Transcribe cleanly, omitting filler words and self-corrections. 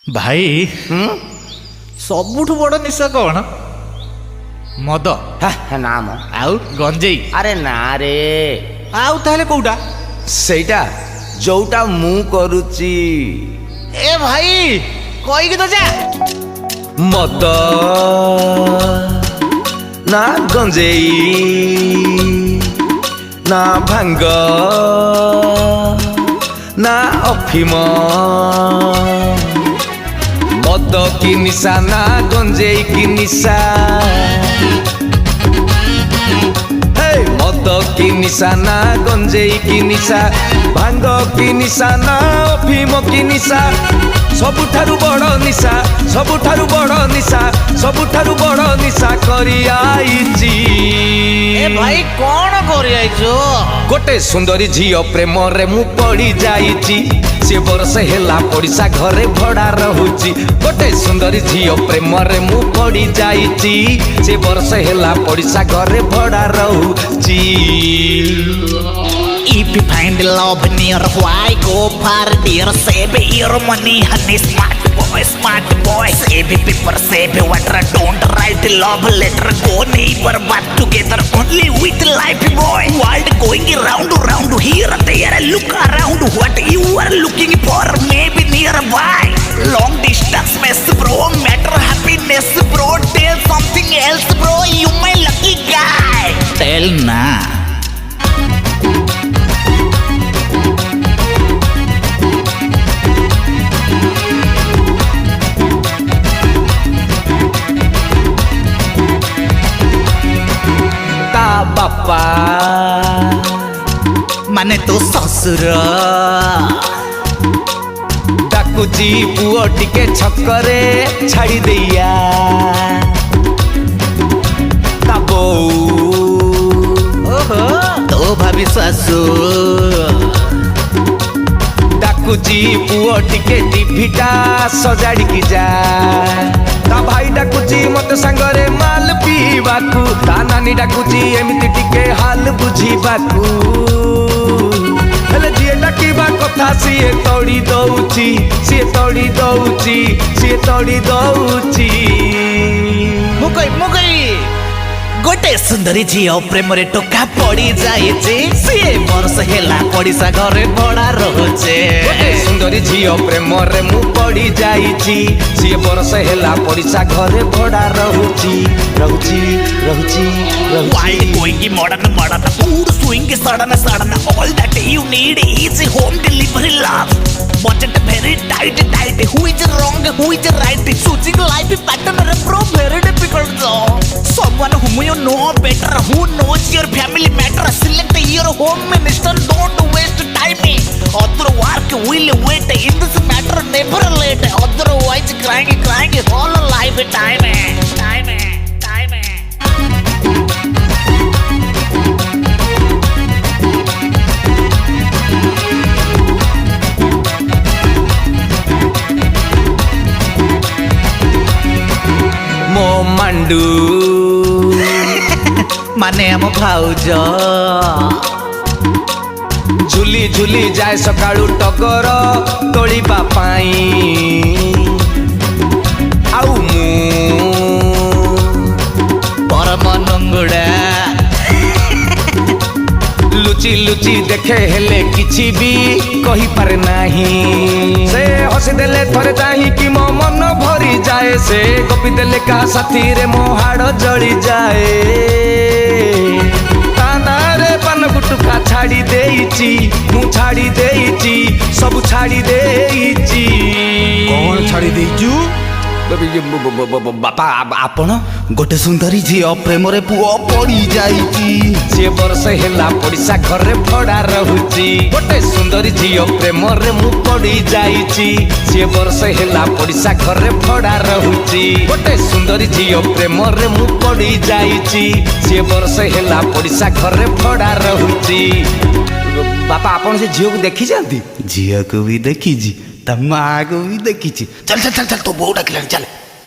ଭାଇ ସବୁଠୁ ବଡ଼ ନିଶା କ'ଣ? ମଦ ନା ମ ଆଉ ଗଞ୍ଜେଇ? ଆରେ ନା ରେ, ଆଉ ତାହେଲେ କୋଉଟା? ସେଇଟା ଯୋଉଟା ମୁଁ କରୁଛି। ଏ ଭାଇ କହିକି ତ ଯା। ମଦ ନା ଗଞ୍ଜେଇ ନା ଭାଙ୍ଗ ନା ଅଫିମ, ମଦ କି ନିଶା ନା ଗଞ୍ଜେଇ କି ନିଶା। ମଦ କି ନିଶା ନା ଗଞ୍ଜେଇ କି ନିଶା, ଭାଙ୍ଗ କି ନିଶା ନା ଅଫିମ କି ନିଶା। ସବୁଠାରୁ ବଡ଼ ନିଶା, ସବୁଠାରୁ ବଡ଼ ନିଶା, ସବୁଠାରୁ ବଡ଼ ନିଶା କରି ଆଇଛି। ଏ ଭାଇ କ'ଣ କରି ଆଇଛୁ? ଗୋଟେ ସୁନ୍ଦରୀ ଝିଅ ପ୍ରେମରେ ମୁଁ ପଡ଼ି ଯାଇଛି। ସେ ବର୍ଷ ହେଲା ପଡ଼ିଶା ଘରେ ଭଡ଼ା ରହୁଛି। ଗୋଟେ ସୁନ୍ଦରୀ ଝିଅ ପ୍ରେମରେ ମୁଁ ପଡ଼ି ଯାଇଛି। ସେ ବର୍ଷ ହେଲା ପଡ଼ିଶା ଘରେ ଭଡ଼ା ରହୁଛି। If you find love near, why go far dear? Save your money, honey, smart boy. Save paper, save water, don't write love letter. Go neighbor, but together only with life, boy. World going round, here, there, look around. What you are looking for, maybe nearby. Long distance mess, bro, matter happiness, bro. Tell something else, bro, you my lucky guy. Tell na. ବାପା ମାନେ ତୋ ଶଶୁର ଡାକୁଛି ପୁଅ ଟିକେ ଛକରେ ଛାଡ଼ି ଦେଇଆ। ତା ବୋଉ ଓହୋ ତୋ ଭାବି ଶାଶୁ ଡାକୁଛି ପୁଅ ଟିକେ ଟିଭିଟା ସଜାଡ଼ିକି ଯା। ତା ଭାଇ ଡାକୁଛି ମତେ ସାଙ୍ଗରେ ମାଲ ପିଇବାକୁ। ତା ନାନୀ ଡାକୁଛି ଏମିତି ଟିକେ ହାଲ ବୁଝିବାକୁ। ହେଲେ ଯିଏ ଡାକିବା କଥା ସିଏ ତଡ଼ି ଦଉଛି, ସିଏ ତଡ଼ି ଦଉଛି, ସିଏ ତଡ଼ି ଦଉଛି। ମୁକଇ ଗୋଟେ ସୁନ୍ଦରୀ ଝିଅ ପ୍ରେମରେ ଟୋକା ପଡ଼ି ଯାଇଛି। ସିଏ ବର୍ଷ ହେଲା ପଡ଼ିଶା ଘରେ ଭଡ଼ା ରହୁଛେ। ଗୋଟେ ସୁନ୍ଦରୀ ଝିଅ ପ୍ରେମରେ ମୁଁ ପଡ଼ି ଯାଇଛି। ସିଏ ବର୍ଷ ହେଲା ପଡ଼ିଶା ଘରେ ଭଡ଼ା ରହୁଛି, ରହୁଛି, ରହୁଛି, Wild going modern, food swing sudden. All that you need is home delivery love. Budget very tight. Who is wrong, who is right? Choosing life pattern, bro, very difficult though. Someone whom you know better, who knows your family matter. Select your home minister, don't waste time. Other work will wait. In this matter, never late. Otherwise, crying all lifetime. ମୋ ମାଣ୍ଡୁ ମାନେ ଆମ ଭାଉଜ ଝୁଲି ଝୁଲି ଯାଏ ସକାଳୁ ଟଗର ତୋଳିବା ପାଇଁ। ଆଉ ମୁଁ ପରମ ନଙ୍ଗୁଡ଼ା ଲୁଚି ଲୁଚି ଦେଖେ ହେଲେ କିଛି ବି କହିପାରେ ନାହିଁ। ସେ ହସିଦେଲେ ଥରେ ଚାହିଁକି ମୋ ମନ ଭରି ଯାଏ। ସେ ଗପି ଦେଲେ କାହା ସାଥିରେ ମୋ ହାଡ଼ ଜଳିଯାଏ। ତା ନାଁରେ ପାନ ଗୁଟୁକା ଛାଡ଼ି ଦେଇଛି, ମୁଁ ଛାଡ଼ି ଦେଇଛି, ସବୁ ଛାଡ଼ି ଦେଇଛି। କ'ଣ ଛାଡ଼ି ଦେଇଛୁ? ବାପା ଆପଣ? ଗୋଟେ ସୁନ୍ଦରୀ ଝିଅ ପ୍ରେମରେ ପୁଅ ପଡ଼ି ଯାଇଛି। ସିଏ ବର୍ଷ ହେଲା ପଡ଼ିଶା ଘରେ ଭଡ଼ା ରହୁଛି। ଗୋଟେ ସୁନ୍ଦରୀ ଝିଅ ପ୍ରେମରେ ମୁଁ ପଡ଼ି ଯାଇଛି। ସିଏ ବର୍ଷ ହେଲା ପଡ଼ିଶା ଘରେ ଭଡ଼ା ରହୁଛି। ଗୋଟେ ସୁନ୍ଦରୀ ଝିଅ ପ୍ରେମରେ ମୁଁ ପଡ଼ି ଯାଇଛି। ସିଏ ବର୍ଷ ହେଲା ପଡ଼ିଶା ଘରେ ଭଡ଼ା ରହୁଛି। ବାପା ଆପଣ ସେ ଝିଅକୁ ଦେଖିଛନ୍ତି? ଝିଅକୁ ବି ଦେଖିଛି, ତା ମାଆକୁ ବି ଦେଖିଛି। ଚାଲ ତୋ ବୋଉ ଡାକିଲାଣି, ଚାଲ।